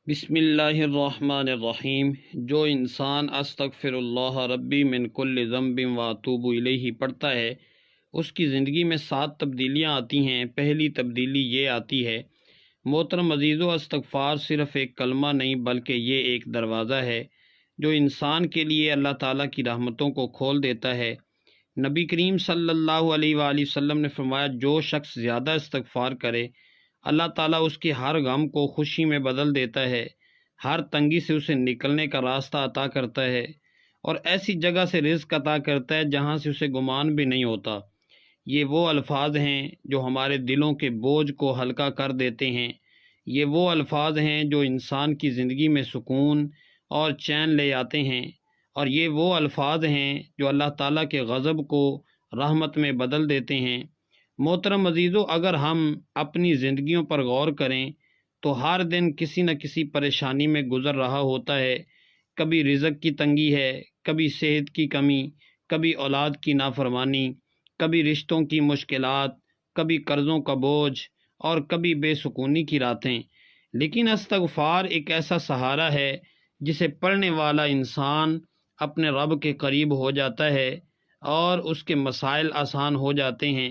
بسم اللہ الرحمن الرحیم۔ جو انسان استغفر اللہ ربی من کل ذنب واتوب الیہ پڑھتا ہے اس کی زندگی میں 7 تبدیلیاں آتی ہیں۔ پہلی تبدیلی یہ آتی ہے، محترم عزیزو، استغفار صرف ایک کلمہ نہیں بلکہ یہ ایک دروازہ ہے جو انسان کے لیے اللہ تعالیٰ کی رحمتوں کو کھول دیتا ہے۔ نبی کریم صلی اللہ علیہ وآلہ وسلم نے فرمایا، جو شخص زیادہ استغفار کرے اللہ تعالیٰ اس کے ہر غم کو خوشی میں بدل دیتا ہے، ہر تنگی سے اسے نکلنے کا راستہ عطا کرتا ہے اور ایسی جگہ سے رزق عطا کرتا ہے جہاں سے اسے گمان بھی نہیں ہوتا۔ یہ وہ الفاظ ہیں جو ہمارے دلوں کے بوجھ کو ہلکا کر دیتے ہیں۔ یہ وہ الفاظ ہیں جو انسان کی زندگی میں سکون اور چین لے آتے ہیں، اور یہ وہ الفاظ ہیں جو اللہ تعالیٰ کے غضب کو رحمت میں بدل دیتے ہیں۔ محترم عزیزو، اگر ہم اپنی زندگیوں پر غور کریں تو ہر دن کسی نہ کسی پریشانی میں گزر رہا ہوتا ہے۔ کبھی رزق کی تنگی ہے، کبھی صحت کی کمی، کبھی اولاد کی نافرمانی، کبھی رشتوں کی مشکلات، کبھی قرضوں کا بوجھ اور کبھی بے سکونی کی راتیں۔ لیکن استغفار ایک ایسا سہارا ہے جسے پڑھنے والا انسان اپنے رب کے قریب ہو جاتا ہے اور اس کے مسائل آسان ہو جاتے ہیں۔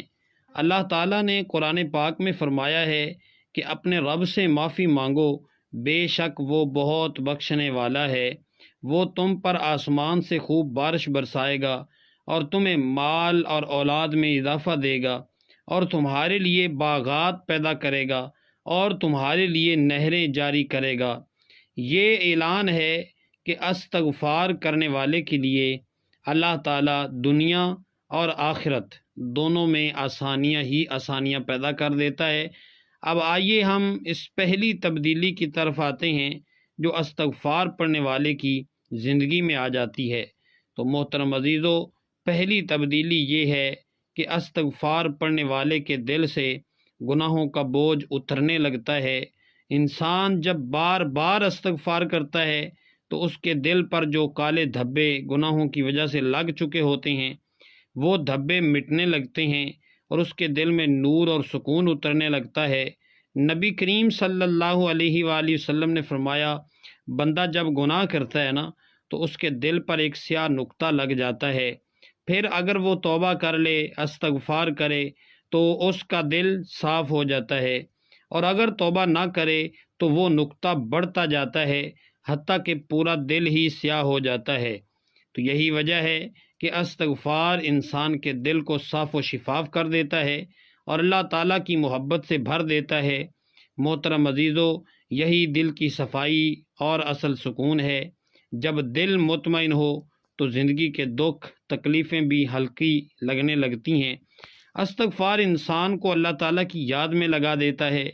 اللہ تعالیٰ نے قرآن پاک میں فرمایا ہے کہ اپنے رب سے معافی مانگو، بے شک وہ بہت بخشنے والا ہے۔ وہ تم پر آسمان سے خوب بارش برسائے گا اور تمہیں مال اور اولاد میں اضافہ دے گا، اور تمہارے لیے باغات پیدا کرے گا اور تمہارے لیے نہریں جاری کرے گا۔ یہ اعلان ہے کہ استغفار کرنے والے کے لیے اللہ تعالیٰ دنیا اور آخرت دونوں میں آسانیاں ہی آسانیاں پیدا کر دیتا ہے۔ اب آئیے ہم اس پہلی تبدیلی کی طرف آتے ہیں جو استغفار پڑھنے والے کی زندگی میں آ جاتی ہے۔ تو محترم عزیزو، پہلی تبدیلی یہ ہے کہ استغفار پڑھنے والے کے دل سے گناہوں کا بوجھ اترنے لگتا ہے۔ انسان جب بار بار استغفار کرتا ہے تو اس کے دل پر جو کالے دھبے گناہوں کی وجہ سے لگ چکے ہوتے ہیں وہ دھبے مٹنے لگتے ہیں اور اس کے دل میں نور اور سکون اترنے لگتا ہے۔ نبی کریم صلی اللہ علیہ وآلہ وسلم نے فرمایا، بندہ جب گناہ کرتا ہے نا تو اس کے دل پر ایک سیاہ نقطہ لگ جاتا ہے، پھر اگر وہ توبہ کر لے، استغفار کرے تو اس کا دل صاف ہو جاتا ہے، اور اگر توبہ نہ کرے تو وہ نقطہ بڑھتا جاتا ہے حتیٰ کہ پورا دل ہی سیاہ ہو جاتا ہے۔ تو یہی وجہ ہے کہ استغفار انسان کے دل کو صاف و شفاف کر دیتا ہے اور اللہ تعالیٰ کی محبت سے بھر دیتا ہے۔ محترم عزیزو، یہی دل کی صفائی اور اصل سکون ہے۔ جب دل مطمئن ہو تو زندگی کے دکھ تکلیفیں بھی ہلکی لگنے لگتی ہیں۔ استغفار انسان کو اللہ تعالیٰ کی یاد میں لگا دیتا ہے،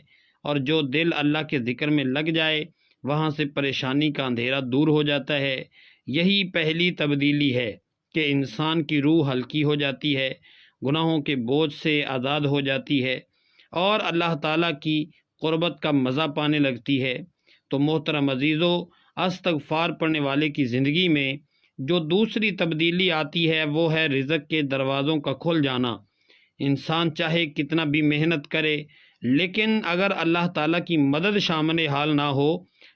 اور جو دل اللہ کے ذکر میں لگ جائے وہاں سے پریشانی کا اندھیرا دور ہو جاتا ہے۔ یہی پہلی تبدیلی ہے کہ انسان کی روح ہلکی ہو جاتی ہے، گناہوں کے بوجھ سے آزاد ہو جاتی ہے اور اللہ تعالیٰ کی قربت کا مزہ پانے لگتی ہے۔ تو محترم عزیزو، استغفار پڑھنے والے کی زندگی میں جو دوسری تبدیلی آتی ہے وہ ہے رزق کے دروازوں کا کھل جانا۔ انسان چاہے کتنا بھی محنت کرے، لیکن اگر اللہ تعالیٰ کی مدد شامل حال نہ ہو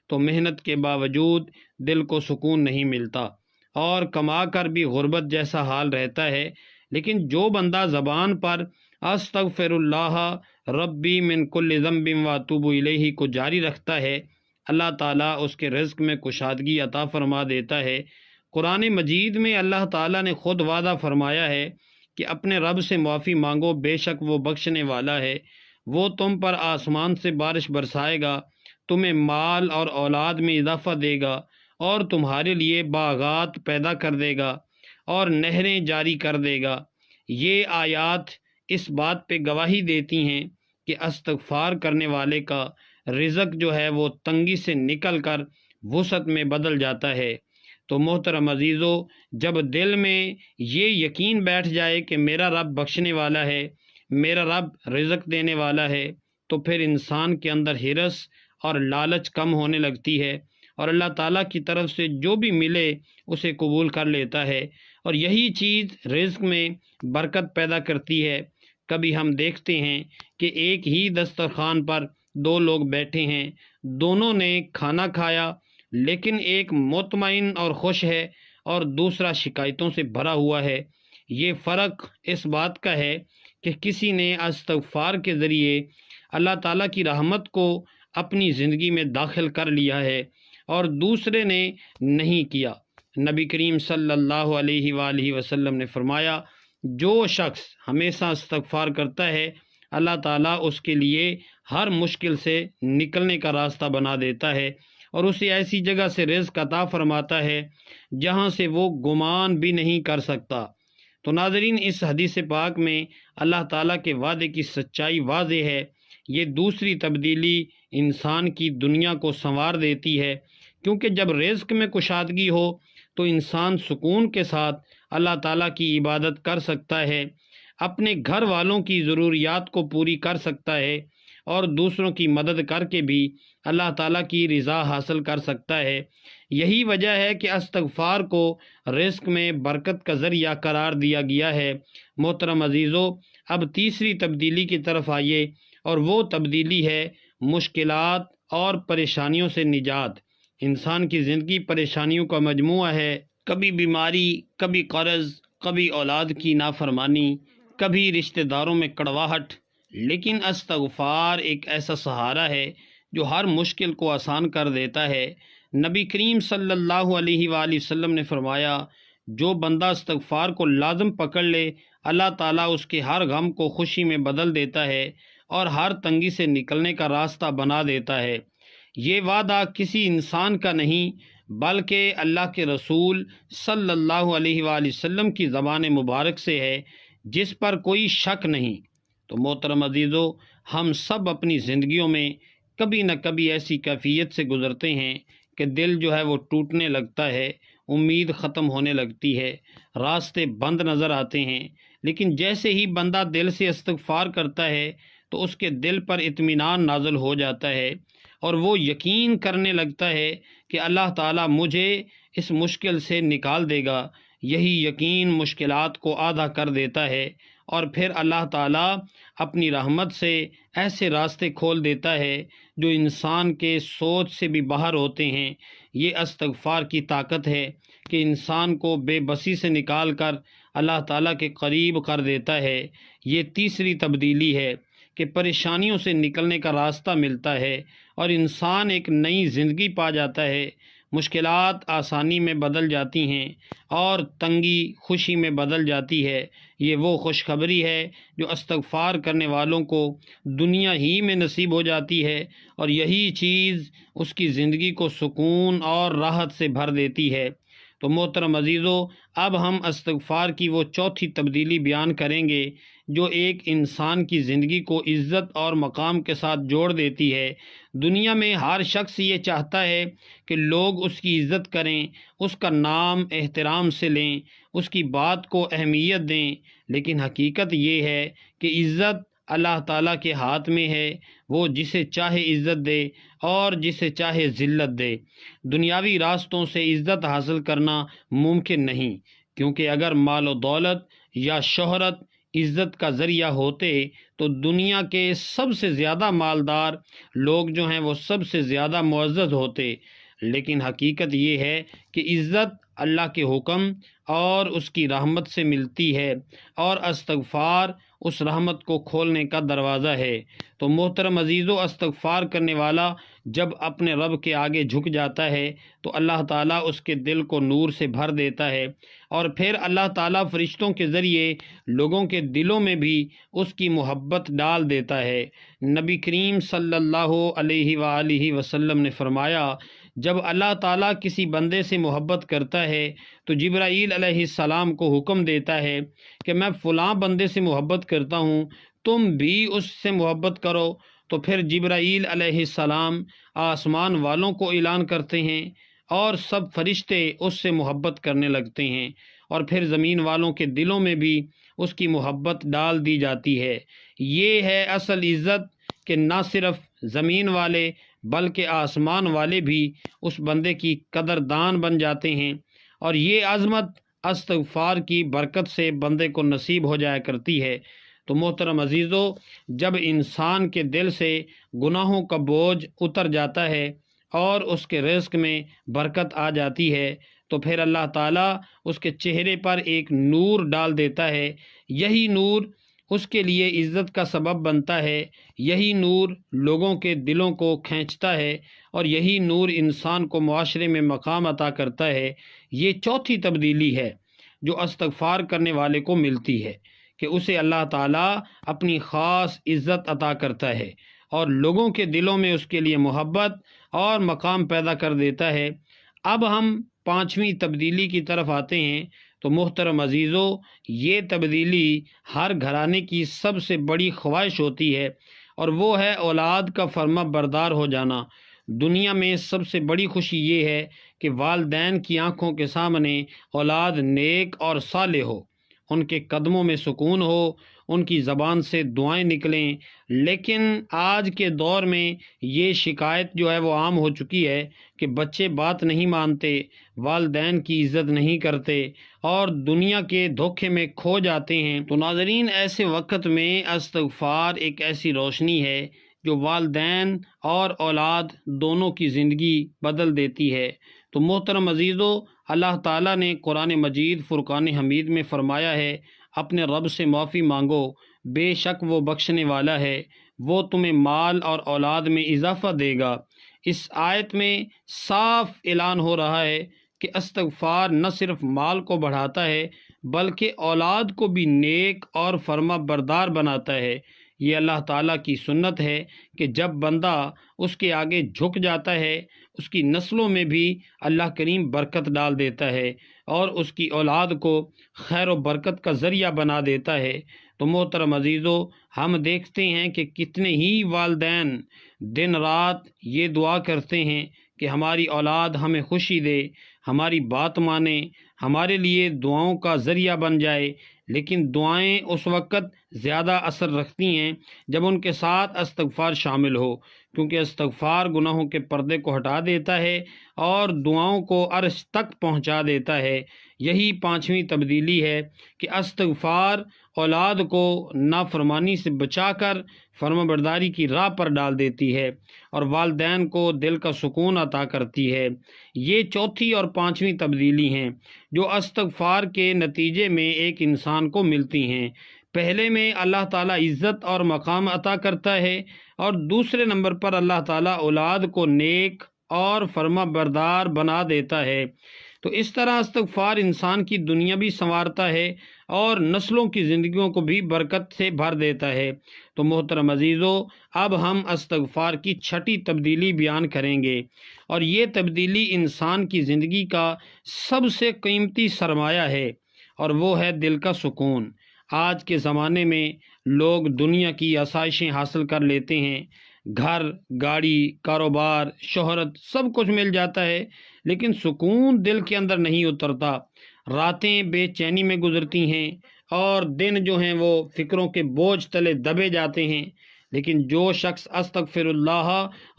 تو محنت کے باوجود دل کو سکون نہیں ملتا اور کما کر بھی غربت جیسا حال رہتا ہے۔ لیکن جو بندہ زبان پر استغفر اللہ ربی من کل ذنب واتوب الیہ کو جاری رکھتا ہے، اللہ تعالیٰ اس کے رزق میں کشادگی عطا فرما دیتا ہے۔ قرآن مجید میں اللہ تعالیٰ نے خود وعدہ فرمایا ہے کہ اپنے رب سے معافی مانگو، بے شک وہ بخشنے والا ہے۔ وہ تم پر آسمان سے بارش برسائے گا، تمہیں مال اور اولاد میں اضافہ دے گا، اور تمہارے لیے باغات پیدا کر دے گا اور نہریں جاری کر دے گا۔ یہ آیات اس بات پہ گواہی دیتی ہیں کہ استغفار کرنے والے کا رزق جو ہے وہ تنگی سے نکل کر وسعت میں بدل جاتا ہے۔ تو محترم عزیزو، جب دل میں یہ یقین بیٹھ جائے کہ میرا رب بخشنے والا ہے، میرا رب رزق دینے والا ہے، تو پھر انسان کے اندر ہرس اور لالچ کم ہونے لگتی ہے اور اللہ تعالیٰ کی طرف سے جو بھی ملے اسے قبول کر لیتا ہے، اور یہی چیز رزق میں برکت پیدا کرتی ہے۔ کبھی ہم دیکھتے ہیں کہ ایک ہی دسترخوان پر دو لوگ بیٹھے ہیں، دونوں نے کھانا کھایا، لیکن ایک مطمئن اور خوش ہے اور دوسرا شکایتوں سے بھرا ہوا ہے۔ یہ فرق اس بات کا ہے کہ کسی نے استغفار کے ذریعے اللہ تعالیٰ کی رحمت کو اپنی زندگی میں داخل کر لیا ہے اور دوسرے نے نہیں کیا۔ نبی کریم صلی اللہ علیہ وآلہ وسلم نے فرمایا، جو شخص ہمیشہ استغفار کرتا ہے اللہ تعالیٰ اس کے لیے ہر مشکل سے نکلنے کا راستہ بنا دیتا ہے اور اسے ایسی جگہ سے رزق عطا فرماتا ہے جہاں سے وہ گمان بھی نہیں کر سکتا۔ تو ناظرین، اس حدیث پاک میں اللہ تعالیٰ کے وعدے کی سچائی واضح ہے۔ یہ دوسری تبدیلی انسان کی دنیا کو سنوار دیتی ہے، کیونکہ جب رزق میں کشادگی ہو تو انسان سکون کے ساتھ اللہ تعالیٰ کی عبادت کر سکتا ہے، اپنے گھر والوں کی ضروریات کو پوری کر سکتا ہے اور دوسروں کی مدد کر کے بھی اللہ تعالیٰ کی رضا حاصل کر سکتا ہے۔ یہی وجہ ہے کہ استغفار کو رزق میں برکت کا ذریعہ قرار دیا گیا ہے۔ محترم عزیزو، اب تیسری تبدیلی کی طرف آئیے، اور وہ تبدیلی ہے مشکلات اور پریشانیوں سے نجات۔ انسان کی زندگی پریشانیوں کا مجموعہ ہے، کبھی بیماری، کبھی قرض، کبھی اولاد کی نافرمانی، کبھی رشتہ داروں میں کڑواہٹ، لیکن استغفار ایک ایسا سہارا ہے جو ہر مشکل کو آسان کر دیتا ہے۔ نبی کریم صلی اللہ علیہ وآلہ وسلم نے فرمایا، جو بندہ استغفار کو لازم پکڑ لے اللہ تعالیٰ اس کے ہر غم کو خوشی میں بدل دیتا ہے اور ہر تنگی سے نکلنے کا راستہ بنا دیتا ہے۔ یہ وعدہ کسی انسان کا نہیں بلکہ اللہ کے رسول صلی اللہ علیہ وآلہ وسلم کی زبان مبارک سے ہے، جس پر کوئی شک نہیں۔ تو محترم عزیزو، ہم سب اپنی زندگیوں میں کبھی نہ کبھی ایسی کیفیت سے گزرتے ہیں کہ دل جو ہے وہ ٹوٹنے لگتا ہے، امید ختم ہونے لگتی ہے، راستے بند نظر آتے ہیں، لیکن جیسے ہی بندہ دل سے استغفار کرتا ہے تو اس کے دل پر اطمینان نازل ہو جاتا ہے اور وہ یقین کرنے لگتا ہے کہ اللہ تعالیٰ مجھے اس مشکل سے نکال دے گا۔ یہی یقین مشکلات کو آدھا کر دیتا ہے اور پھر اللہ تعالیٰ اپنی رحمت سے ایسے راستے کھول دیتا ہے جو انسان کے سوچ سے بھی باہر ہوتے ہیں۔ یہ استغفار کی طاقت ہے کہ انسان کو بے بسی سے نکال کر اللہ تعالیٰ کے قریب کر دیتا ہے۔ یہ تیسری تبدیلی ہے کہ پریشانیوں سے نکلنے کا راستہ ملتا ہے اور انسان ایک نئی زندگی پا جاتا ہے۔ مشکلات آسانی میں بدل جاتی ہیں اور تنگی خوشی میں بدل جاتی ہے۔ یہ وہ خوشخبری ہے جو استغفار کرنے والوں کو دنیا ہی میں نصیب ہو جاتی ہے، اور یہی چیز اس کی زندگی کو سکون اور راحت سے بھر دیتی ہے۔ تو محترم عزیزو، اب ہم استغفار کی وہ چوتھی تبدیلی بیان کریں گے جو ایک انسان کی زندگی کو عزت اور مقام کے ساتھ جوڑ دیتی ہے۔ دنیا میں ہر شخص یہ چاہتا ہے کہ لوگ اس کی عزت کریں، اس کا نام احترام سے لیں، اس کی بات کو اہمیت دیں، لیکن حقیقت یہ ہے کہ عزت اللہ تعالیٰ کے ہاتھ میں ہے۔ وہ جسے چاہے عزت دے اور جسے چاہے ذلت دے۔ دنیاوی راستوں سے عزت حاصل کرنا ممکن نہیں، کیونکہ اگر مال و دولت یا شہرت عزت کا ذریعہ ہوتے تو دنیا کے سب سے زیادہ مالدار لوگ جو ہیں وہ سب سے زیادہ معزز ہوتے، لیکن حقیقت یہ ہے کہ عزت اللہ کے حکم اور اس کی رحمت سے ملتی ہے، اور استغفار اس رحمت کو کھولنے کا دروازہ ہے۔ تو محترم عزیزو، استغفار کرنے والا جب اپنے رب کے آگے جھک جاتا ہے تو اللہ تعالیٰ اس کے دل کو نور سے بھر دیتا ہے، اور پھر اللہ تعالیٰ فرشتوں کے ذریعے لوگوں کے دلوں میں بھی اس کی محبت ڈال دیتا ہے۔ نبی کریم صلی اللہ علیہ وآلہ وسلم نے فرمایا، جب اللہ تعالیٰ کسی بندے سے محبت کرتا ہے تو جبرائیل علیہ السلام کو حکم دیتا ہے کہ میں فلاں بندے سے محبت کرتا ہوں، تم بھی اس سے محبت کرو۔ تو پھر جبرائیل علیہ السلام آسمان والوں کو اعلان کرتے ہیں اور سب فرشتے اس سے محبت کرنے لگتے ہیں، اور پھر زمین والوں کے دلوں میں بھی اس کی محبت ڈال دی جاتی ہے۔ یہ ہے اصل عزت کہ نہ صرف زمین والے بلکہ آسمان والے بھی اس بندے کی قدردان بن جاتے ہیں، اور یہ عظمت استغفار کی برکت سے بندے کو نصیب ہو جایا کرتی ہے۔ تو محترم عزیزو، جب انسان کے دل سے گناہوں کا بوجھ اتر جاتا ہے اور اس کے رزق میں برکت آ جاتی ہے تو پھر اللہ تعالیٰ اس کے چہرے پر ایک نور ڈال دیتا ہے۔ یہی نور اس کے لیے عزت کا سبب بنتا ہے، یہی نور لوگوں کے دلوں کو کھینچتا ہے، اور یہی نور انسان کو معاشرے میں مقام عطا کرتا ہے۔ یہ چوتھی تبدیلی ہے جو استغفار کرنے والے کو ملتی ہے کہ اسے اللہ تعالیٰ اپنی خاص عزت عطا کرتا ہے اور لوگوں کے دلوں میں اس کے لیے محبت اور مقام پیدا کر دیتا ہے۔ اب ہم پانچویں تبدیلی کی طرف آتے ہیں۔ تو محترم عزیزو، یہ تبدیلی ہر گھرانے کی سب سے بڑی خواہش ہوتی ہے، اور وہ ہے اولاد کا فرما بردار ہو جانا۔ دنیا میں سب سے بڑی خوشی یہ ہے کہ والدین کی آنکھوں کے سامنے اولاد نیک اور صالح ہو، ان کے قدموں میں سکون ہو، ان کی زبان سے دعائیں نکلیں۔ لیکن آج کے دور میں یہ شکایت جو ہے وہ عام ہو چکی ہے کہ بچے بات نہیں مانتے، والدین کی عزت نہیں کرتے اور دنیا کے دھوکے میں کھو جاتے ہیں۔ تو ناظرین، ایسے وقت میں استغفار ایک ایسی روشنی ہے جو والدین اور اولاد دونوں کی زندگی بدل دیتی ہے۔ تو محترم عزیزو، اللہ تعالیٰ نے قرآن مجید فرقان حمید میں فرمایا ہے، اپنے رب سے معافی مانگو، بے شک وہ بخشنے والا ہے، وہ تمہیں مال اور اولاد میں اضافہ دے گا۔ اس آیت میں صاف اعلان ہو رہا ہے کہ استغفار نہ صرف مال کو بڑھاتا ہے بلکہ اولاد کو بھی نیک اور فرما بردار بناتا ہے۔ یہ اللہ تعالیٰ کی سنت ہے کہ جب بندہ اس کے آگے جھک جاتا ہے، اس کی نسلوں میں بھی اللہ کریم برکت ڈال دیتا ہے اور اس کی اولاد کو خیر و برکت کا ذریعہ بنا دیتا ہے۔ تو محترم عزیزو، ہم دیکھتے ہیں کہ کتنے ہی والدین دن رات یہ دعا کرتے ہیں کہ ہماری اولاد ہمیں خوشی دے، ہماری بات مانے، ہمارے لیے دعاؤں کا ذریعہ بن جائے، لیکن دعائیں اس وقت زیادہ اثر رکھتی ہیں جب ان کے ساتھ استغفار شامل ہو، کیونکہ استغفار گناہوں کے پردے کو ہٹا دیتا ہے اور دعاؤں کو عرش تک پہنچا دیتا ہے۔ یہی پانچویں تبدیلی ہے کہ استغفار اولاد کو نافرمانی سے بچا کر فرما برداری کی راہ پر ڈال دیتی ہے اور والدین کو دل کا سکون عطا کرتی ہے۔ یہ چوتھی اور پانچویں تبدیلی ہیں جو استغفار کے نتیجے میں ایک انسان کو ملتی ہیں۔ پہلے میں اللہ تعالیٰ عزت اور مقام عطا کرتا ہے، اور دوسرے نمبر پر اللہ تعالیٰ اولاد کو نیک اور فرما بردار بنا دیتا ہے۔ تو اس طرح استغفار انسان کی دنیا بھی سنوارتا ہے اور نسلوں کی زندگیوں کو بھی برکت سے بھر دیتا ہے۔ تو محترم عزیزو، اب ہم استغفار کی چھٹی تبدیلی بیان کریں گے، اور یہ تبدیلی انسان کی زندگی کا سب سے قیمتی سرمایہ ہے، اور وہ ہے دل کا سکون۔ آج کے زمانے میں لوگ دنیا کی آسائشیں حاصل کر لیتے ہیں، گھر، گاڑی، کاروبار، شہرت، سب کچھ مل جاتا ہے، لیکن سکون دل کے اندر نہیں اترتا۔ راتیں بے چینی میں گزرتی ہیں اور دن جو ہیں وہ فکروں کے بوجھ تلے دبے جاتے ہیں۔ لیکن جو شخص استغفر اللہ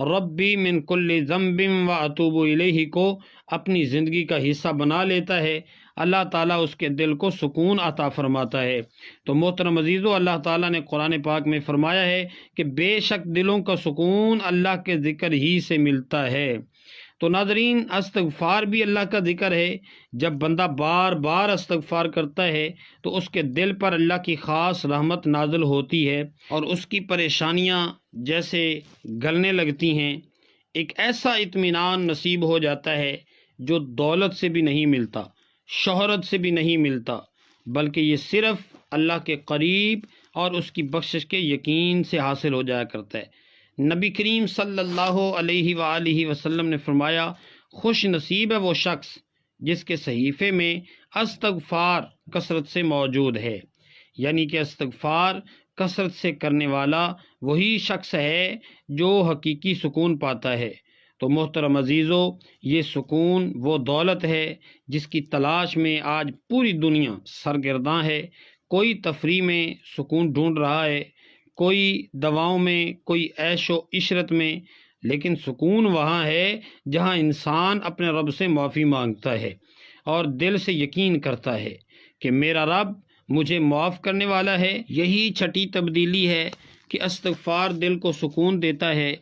ربی من کل ذنب و اتوب الیہ کو اپنی زندگی کا حصہ بنا لیتا ہے، اللہ تعالیٰ اس کے دل کو سکون عطا فرماتا ہے۔ تو محترم عزیزو، اللہ تعالیٰ نے قرآن پاک میں فرمایا ہے کہ بے شک دلوں کا سکون اللہ کے ذکر ہی سے ملتا ہے۔ تو ناظرین، استغفار بھی اللہ کا ذکر ہے۔ جب بندہ بار بار استغفار کرتا ہے تو اس کے دل پر اللہ کی خاص رحمت نازل ہوتی ہے اور اس کی پریشانیاں جیسے گلنے لگتی ہیں۔ ایک ایسا اطمینان نصیب ہو جاتا ہے جو دولت سے بھی نہیں ملتا، شہرت سے بھی نہیں ملتا، بلکہ یہ صرف اللہ کے قریب اور اس کی بخشش کے یقین سے حاصل ہو جایا کرتا ہے۔ نبی کریم صلی اللہ علیہ وآلہ وسلم نے فرمایا، خوش نصیب ہے وہ شخص جس کے صحیفے میں استغفار کثرت سے موجود ہے، یعنی کہ استغفار کثرت سے کرنے والا وہی شخص ہے جو حقیقی سکون پاتا ہے۔ تو محترم عزیزو، یہ سکون وہ دولت ہے جس کی تلاش میں آج پوری دنیا سرگرداں ہے۔ کوئی تفریح میں سکون ڈھونڈ رہا ہے، کوئی دواؤں میں، کوئی عیش و عشرت میں، لیکن سکون وہاں ہے جہاں انسان اپنے رب سے معافی مانگتا ہے اور دل سے یقین کرتا ہے کہ میرا رب مجھے معاف کرنے والا ہے۔ یہی چھٹی تبدیلی ہے کہ استغفار دل کو سکون دیتا ہے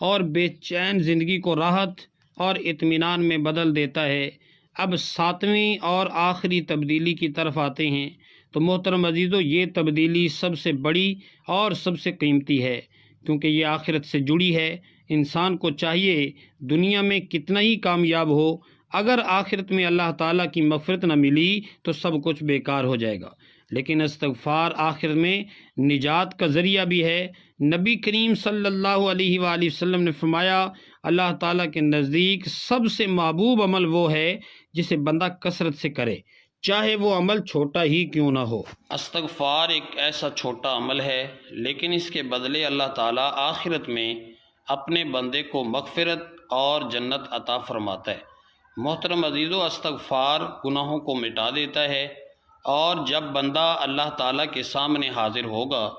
اور بے چین زندگی کو راحت اور اطمینان میں بدل دیتا ہے۔ اب ساتویں اور آخری تبدیلی کی طرف آتے ہیں۔ تو محترم عزیزو، یہ تبدیلی سب سے بڑی اور سب سے قیمتی ہے، کیونکہ یہ آخرت سے جڑی ہے۔ انسان کو چاہیے دنیا میں کتنا ہی کامیاب ہو، اگر آخرت میں اللہ تعالیٰ کی مغفرت نہ ملی تو سب کچھ بیکار ہو جائے گا، لیکن استغفار آخرت میں نجات کا ذریعہ بھی ہے۔ نبی کریم صلی اللہ علیہ وآلہ وسلم نے فرمایا، اللہ تعالیٰ کے نزدیک سب سے محبوب عمل وہ ہے جسے بندہ کثرت سے کرے، چاہے وہ عمل چھوٹا ہی کیوں نہ ہو۔ استغفار ایک ایسا چھوٹا عمل ہے، لیکن اس کے بدلے اللہ تعالیٰ آخرت میں اپنے بندے کو مغفرت اور جنت عطا فرماتا ہے۔ محترم عزیزو، استغفار گناہوں کو مٹا دیتا ہے، اور جب بندہ اللہ تعالیٰ کے سامنے حاضر ہوگا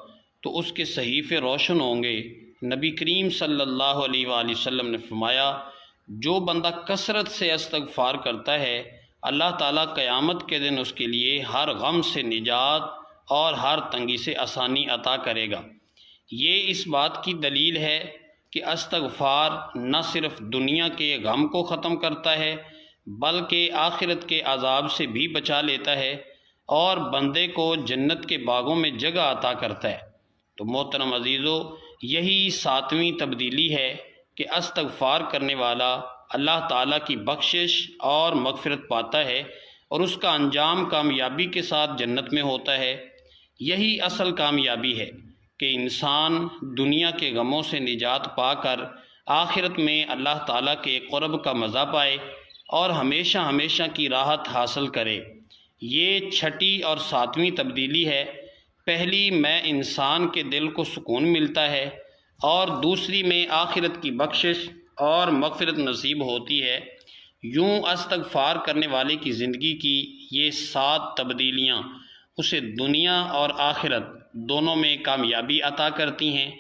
تو اس کے صحیفے روشن ہوں گے۔ نبی کریم صلی اللہ علیہ وآلہ وسلم نے فرمایا، جو بندہ کثرت سے استغفار کرتا ہے، اللہ تعالیٰ قیامت کے دن اس کے لیے ہر غم سے نجات اور ہر تنگی سے آسانی عطا کرے گا۔ یہ اس بات کی دلیل ہے کہ استغفار نہ صرف دنیا کے غم کو ختم کرتا ہے بلکہ آخرت کے عذاب سے بھی بچا لیتا ہے اور بندے کو جنت کے باغوں میں جگہ عطا کرتا ہے۔ تو محترم عزیزو، یہی ساتویں تبدیلی ہے کہ استغفار کرنے والا اللہ تعالیٰ کی بخشش اور مغفرت پاتا ہے اور اس کا انجام کامیابی کے ساتھ جنت میں ہوتا ہے۔ یہی اصل کامیابی ہے کہ انسان دنیا کے غموں سے نجات پا کر آخرت میں اللہ تعالیٰ کے قرب کا مزہ پائے اور ہمیشہ ہمیشہ کی راحت حاصل کرے۔ یہ چھٹی اور ساتویں تبدیلی ہے۔ پہلی میں انسان کے دل کو سکون ملتا ہے اور دوسری میں آخرت کی بخشش اور مغفرت نصیب ہوتی ہے۔ یوں استغفار کرنے والے کی زندگی کی یہ 7 تبدیلیاں اسے دنیا اور آخرت دونوں میں کامیابی عطا کرتی ہیں۔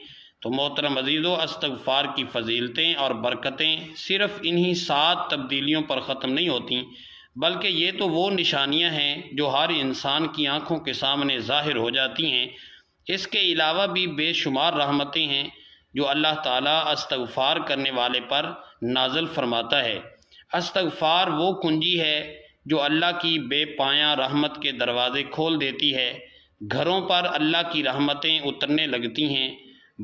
تو محترم عزیزو، استغفار کی فضیلتیں اور برکتیں صرف انہی 7 تبدیلیوں پر ختم نہیں ہوتیں، بلکہ یہ تو وہ نشانیاں ہیں جو ہر انسان کی آنکھوں کے سامنے ظاہر ہو جاتی ہیں۔ اس کے علاوہ بھی بے شمار رحمتیں ہیں جو اللہ تعالیٰ استغفار کرنے والے پر نازل فرماتا ہے۔ استغفار وہ کنجی ہے جو اللہ کی بے پایاں رحمت کے دروازے کھول دیتی ہے۔ گھروں پر اللہ کی رحمتیں اترنے لگتی ہیں،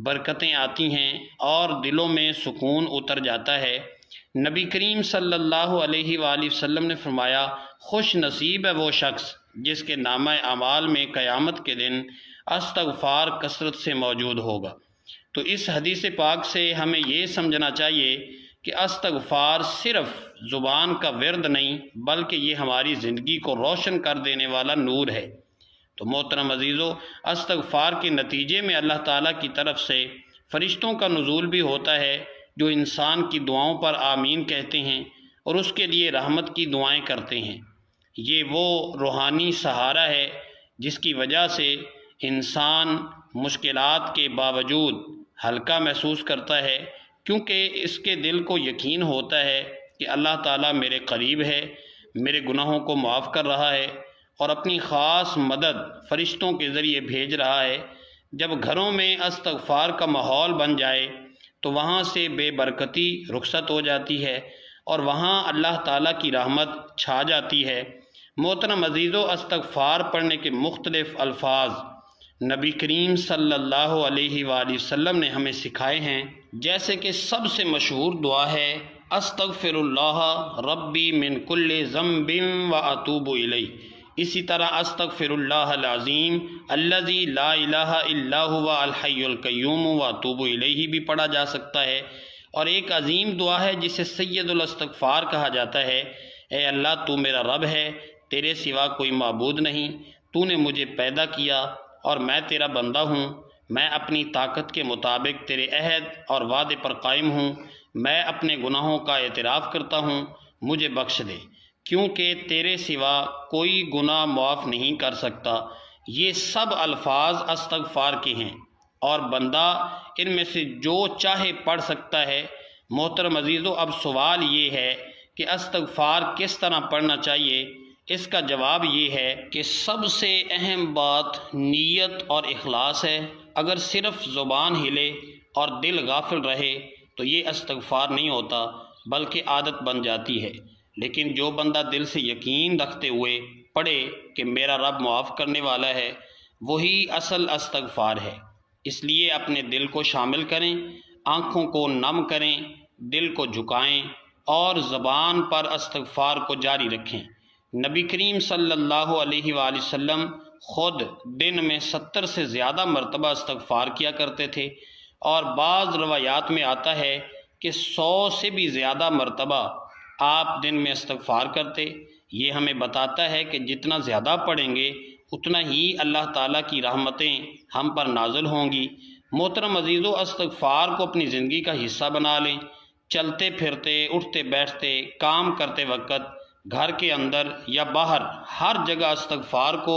برکتیں آتی ہیں اور دلوں میں سکون اتر جاتا ہے۔ نبی کریم صلی اللہ علیہ وآلہ وسلم نے فرمایا، خوش نصیب ہے وہ شخص جس کے نامہ اعمال میں قیامت کے دن استغفار کثرت سے موجود ہوگا۔ تو اس حدیث پاک سے ہمیں یہ سمجھنا چاہیے کہ استغفار صرف زبان کا ورد نہیں بلکہ یہ ہماری زندگی کو روشن کر دینے والا نور ہے۔ تو محترم عزیزو، استغفار کے نتیجے میں اللہ تعالیٰ کی طرف سے فرشتوں کا نزول بھی ہوتا ہے جو انسان کی دعاؤں پر آمین کہتے ہیں اور اس کے لیے رحمت کی دعائیں کرتے ہیں۔ یہ وہ روحانی سہارا ہے جس کی وجہ سے انسان مشکلات کے باوجود ہلکا محسوس کرتا ہے، کیونکہ اس کے دل کو یقین ہوتا ہے کہ اللہ تعالیٰ میرے قریب ہے، میرے گناہوں کو معاف کر رہا ہے اور اپنی خاص مدد فرشتوں کے ذریعے بھیج رہا ہے۔ جب گھروں میں استغفار کا ماحول بن جائے تو وہاں سے بے برکتی رخصت ہو جاتی ہے اور وہاں اللہ تعالیٰ کی رحمت چھا جاتی ہے۔ محترم عزیزو، استغفار پڑھنے کے مختلف الفاظ نبی کریم صلی اللہ علیہ وآلہ وسلم نے ہمیں سکھائے ہیں، جیسے کہ سب سے مشہور دعا ہے استغفر اللہ ربی من کل ذنب واتوب الیہ۔ اسی طرح استغفر اللہ العظیم الذی لا الہ الا هو الحی القیوم واتوب الیہ بھی پڑھا جا سکتا ہے۔ اور ایک عظیم دعا ہے جسے سید الاستغفار کہا جاتا ہے، اے اللہ تو میرا رب ہے، تیرے سوا کوئی معبود نہیں، تو نے مجھے پیدا کیا اور میں تیرا بندہ ہوں، میں اپنی طاقت کے مطابق تیرے عہد اور وعدے پر قائم ہوں، میں اپنے گناہوں کا اعتراف کرتا ہوں، مجھے بخش دے، کیونکہ تیرے سوا کوئی گناہ معاف نہیں کر سکتا۔ یہ سب الفاظ استغفار کے ہیں اور بندہ ان میں سے جو چاہے پڑھ سکتا ہے۔ محترم عزیزو، اب سوال یہ ہے کہ استغفار کس طرح پڑھنا چاہیے، اس کا جواب یہ ہے کہ سب سے اہم بات نیت اور اخلاص ہے۔ اگر صرف زبان ہلے اور دل غافل رہے تو یہ استغفار نہیں ہوتا بلکہ عادت بن جاتی ہے۔ لیکن جو بندہ دل سے یقین رکھتے ہوئے پڑھے کہ میرا رب معاف کرنے والا ہے، وہی اصل استغفار ہے۔ اس لیے اپنے دل کو شامل کریں، آنکھوں کو نم کریں، دل کو جھکائیں اور زبان پر استغفار کو جاری رکھیں۔ نبی کریم صلی اللہ علیہ وآلہ وسلم خود دن میں 70 سے زیادہ مرتبہ استغفار کیا کرتے تھے، اور بعض روایات میں آتا ہے کہ 100 سے بھی زیادہ مرتبہ آپ دن میں استغفار کرتے۔ یہ ہمیں بتاتا ہے کہ جتنا زیادہ پڑھیں گے اتنا ہی اللہ تعالیٰ کی رحمتیں ہم پر نازل ہوں گی۔ محترم عزیزو، استغفار کو اپنی زندگی کا حصہ بنا لیں۔ چلتے پھرتے، اٹھتے بیٹھتے، کام کرتے وقت، گھر کے اندر یا باہر، ہر جگہ استغفار کو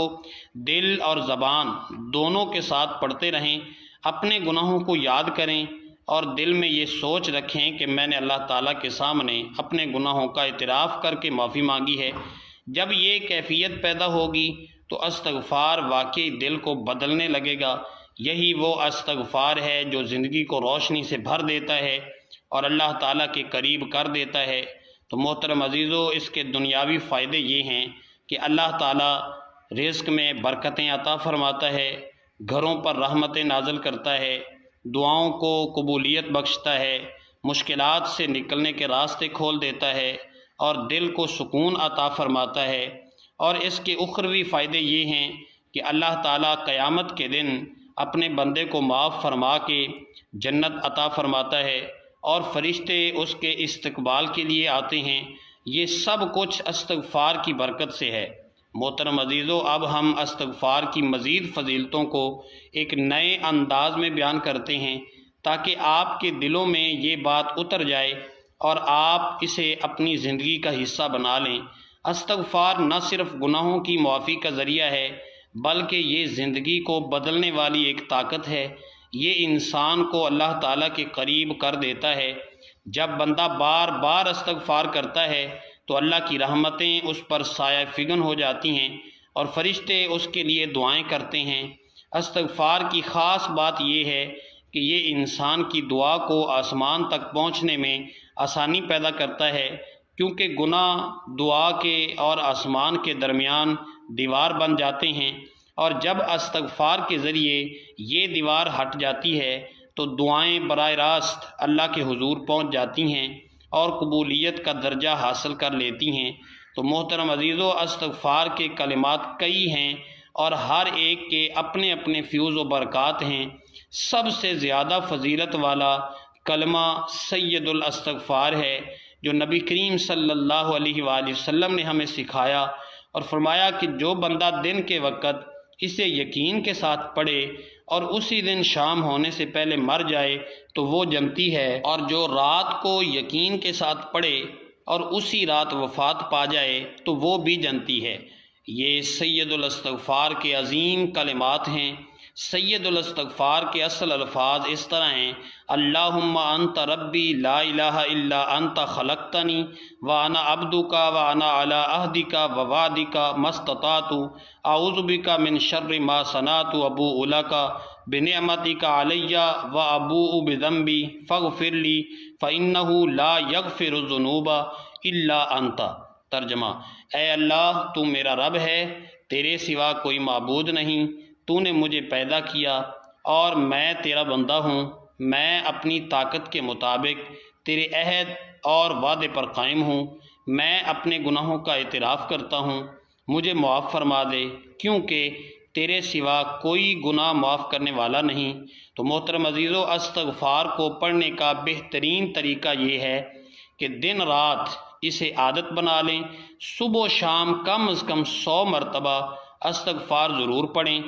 دل اور زبان دونوں کے ساتھ پڑھتے رہیں۔ اپنے گناہوں کو یاد کریں اور دل میں یہ سوچ رکھیں کہ میں نے اللہ تعالیٰ کے سامنے اپنے گناہوں کا اعتراف کر کے معافی مانگی ہے۔ جب یہ کیفیت پیدا ہوگی تو استغفار واقعی دل کو بدلنے لگے گا۔ یہی وہ استغفار ہے جو زندگی کو روشنی سے بھر دیتا ہے اور اللہ تعالیٰ کے قریب کر دیتا ہے۔ تو محترم عزیزو، اس کے دنیاوی فائدے یہ ہیں کہ اللہ تعالیٰ رزق میں برکتیں عطا فرماتا ہے، گھروں پر رحمتیں نازل کرتا ہے، دعاؤں کو قبولیت بخشتا ہے، مشکلات سے نکلنے کے راستے کھول دیتا ہے اور دل کو سکون عطا فرماتا ہے۔ اور اس کے اخروی فائدے یہ ہیں کہ اللہ تعالیٰ قیامت کے دن اپنے بندے کو معاف فرما کے جنت عطا فرماتا ہے اور فرشتے اس کے استقبال کے لیے آتے ہیں۔ یہ سب کچھ استغفار کی برکت سے ہے۔ محترم عزیزو، اب ہم استغفار کی مزید فضیلتوں کو ایک نئے انداز میں بیان کرتے ہیں تاکہ آپ کے دلوں میں یہ بات اتر جائے اور آپ اسے اپنی زندگی کا حصہ بنا لیں۔ استغفار نہ صرف گناہوں کی معافی کا ذریعہ ہے بلکہ یہ زندگی کو بدلنے والی ایک طاقت ہے۔ یہ انسان کو اللہ تعالیٰ کے قریب کر دیتا ہے۔ جب بندہ بار بار استغفار کرتا ہے تو اللہ کی رحمتیں اس پر سایہ فگن ہو جاتی ہیں اور فرشتے اس کے لیے دعائیں کرتے ہیں۔ استغفار کی خاص بات یہ ہے کہ یہ انسان کی دعا کو آسمان تک پہنچنے میں آسانی پیدا کرتا ہے، کیونکہ گناہ دعا کے اور آسمان کے درمیان دیوار بن جاتے ہیں، اور جب استغفار کے ذریعے یہ دیوار ہٹ جاتی ہے تو دعائیں براہ راست اللہ کے حضور پہنچ جاتی ہیں اور قبولیت کا درجہ حاصل کر لیتی ہیں۔ تو محترم عزیزو، استغفار کے کلمات کئی ہیں اور ہر ایک کے اپنے اپنے فیوز و برکات ہیں۔ سب سے زیادہ فضیلت والا کلمہ سید الاستغفار ہے، جو نبی کریم صلی اللہ علیہ وآلہ وسلم نے ہمیں سکھایا اور فرمایا کہ جو بندہ دن کے وقت اسے یقین کے ساتھ پڑھے اور اسی دن شام ہونے سے پہلے مر جائے تو وہ جنتی ہے، اور جو رات کو یقین کے ساتھ پڑھے اور اسی رات وفات پا جائے تو وہ بھی جنتی ہے۔ یہ سید الاستغفار کے عظیم کلمات ہیں۔ سید الاستغفار کے اصل الفاظ اس طرح ہیں: اللہم انت ربی لا الہ الا انت خلقتنی وانا عبدک وانا علی عہدک ووعدک ما استطعت اعوذ بک من شر ما صنعت ابوء لک بنعمتک علی وابوء بذنبی فاغفر لی فانہ لا یغفر الذنوب الا انت۔ ترجمہ: اے اللہ، تو میرا رب ہے، تیرے سوا کوئی معبود نہیں، تو نے مجھے پیدا کیا اور میں تیرا بندہ ہوں۔ میں اپنی طاقت کے مطابق تیرے عہد اور وعدے پر قائم ہوں۔ میں اپنے گناہوں کا اعتراف کرتا ہوں، مجھے معاف فرما دے، کیونکہ تیرے سوا کوئی گناہ معاف کرنے والا نہیں۔ تو محترم عزیزو، استغفار کو پڑھنے کا بہترین طریقہ یہ ہے کہ دن رات اسے عادت بنا لیں۔ صبح و شام کم از کم 100 مرتبہ استغفار ضرور پڑھیں،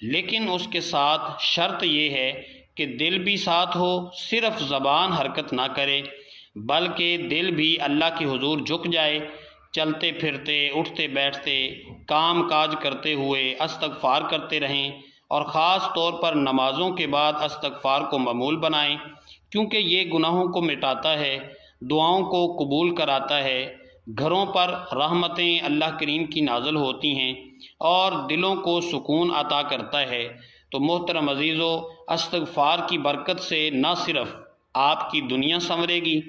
لیکن اس کے ساتھ شرط یہ ہے کہ دل بھی ساتھ ہو، صرف زبان حرکت نہ کرے بلکہ دل بھی اللہ کے حضور جھک جائے۔ چلتے پھرتے، اٹھتے بیٹھتے، کام کاج کرتے ہوئے استغفار کرتے رہیں، اور خاص طور پر نمازوں کے بعد استغفار کو معمول بنائیں، کیونکہ یہ گناہوں کو مٹاتا ہے، دعاؤں کو قبول کراتا ہے، گھروں پر رحمتیں اللہ کریم کی نازل ہوتی ہیں اور دلوں کو سکون عطا کرتا ہے۔ تو محترم عزیزو، استغفار کی برکت سے نہ صرف آپ کی دنیا سنورے گی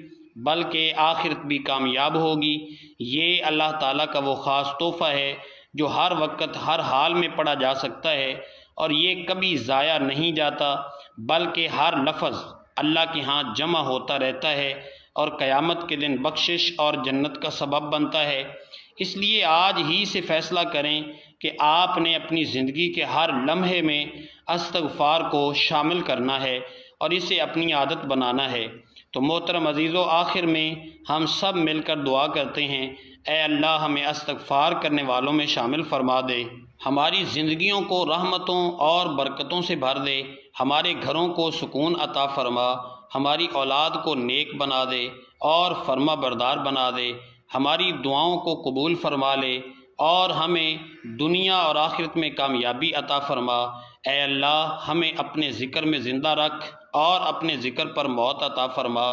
بلکہ آخرت بھی کامیاب ہوگی۔ یہ اللہ تعالیٰ کا وہ خاص تحفہ ہے جو ہر وقت ہر حال میں پڑھا جا سکتا ہے، اور یہ کبھی ضائع نہیں جاتا بلکہ ہر لفظ اللہ کے ہاں جمع ہوتا رہتا ہے اور قیامت کے دن بخشش اور جنت کا سبب بنتا ہے۔ اس لیے آج ہی سے فیصلہ کریں کہ آپ نے اپنی زندگی کے ہر لمحے میں استغفار کو شامل کرنا ہے اور اسے اپنی عادت بنانا ہے۔ تو محترم عزیزو، آخر میں ہم سب مل کر دعا کرتے ہیں، اے اللہ ہمیں استغفار کرنے والوں میں شامل فرما دے، ہماری زندگیوں کو رحمتوں اور برکتوں سے بھر دے، ہمارے گھروں کو سکون عطا فرما، ہماری اولاد کو نیک بنا دے اور فرما بردار بنا دے، ہماری دعاؤں کو قبول فرما لے اور ہمیں دنیا اور آخرت میں کامیابی عطا فرما۔ اے اللہ ہمیں اپنے ذکر میں زندہ رکھ اور اپنے ذکر پر موت عطا فرما،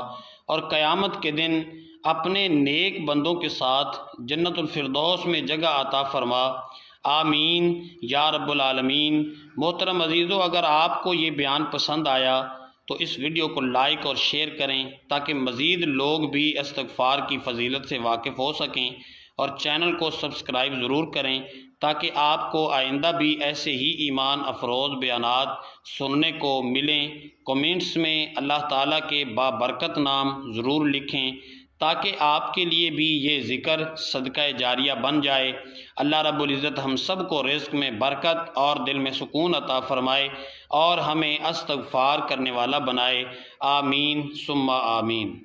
اور قیامت کے دن اپنے نیک بندوں کے ساتھ جنت الفردوس میں جگہ عطا فرما۔ آمین یا رب العالمین۔ محترم عزیزو، اگر آپ کو یہ بیان پسند آیا تو اس ویڈیو کو لائک اور شیئر کریں تاکہ مزید لوگ بھی استغفار کی فضیلت سے واقف ہو سکیں، اور چینل کو سبسکرائب ضرور کریں تاکہ آپ کو آئندہ بھی ایسے ہی ایمان افروز بیانات سننے کو ملیں۔ کومنٹس میں اللہ تعالیٰ کے بابرکت نام ضرور لکھیں تاکہ آپ کے لیے بھی یہ ذکر صدقہ جاریہ بن جائے۔ اللہ رب العزت ہم سب کو رزق میں برکت اور دل میں سکون عطا فرمائے اور ہمیں استغفار کرنے والا بنائے۔ آمین ثم آمین۔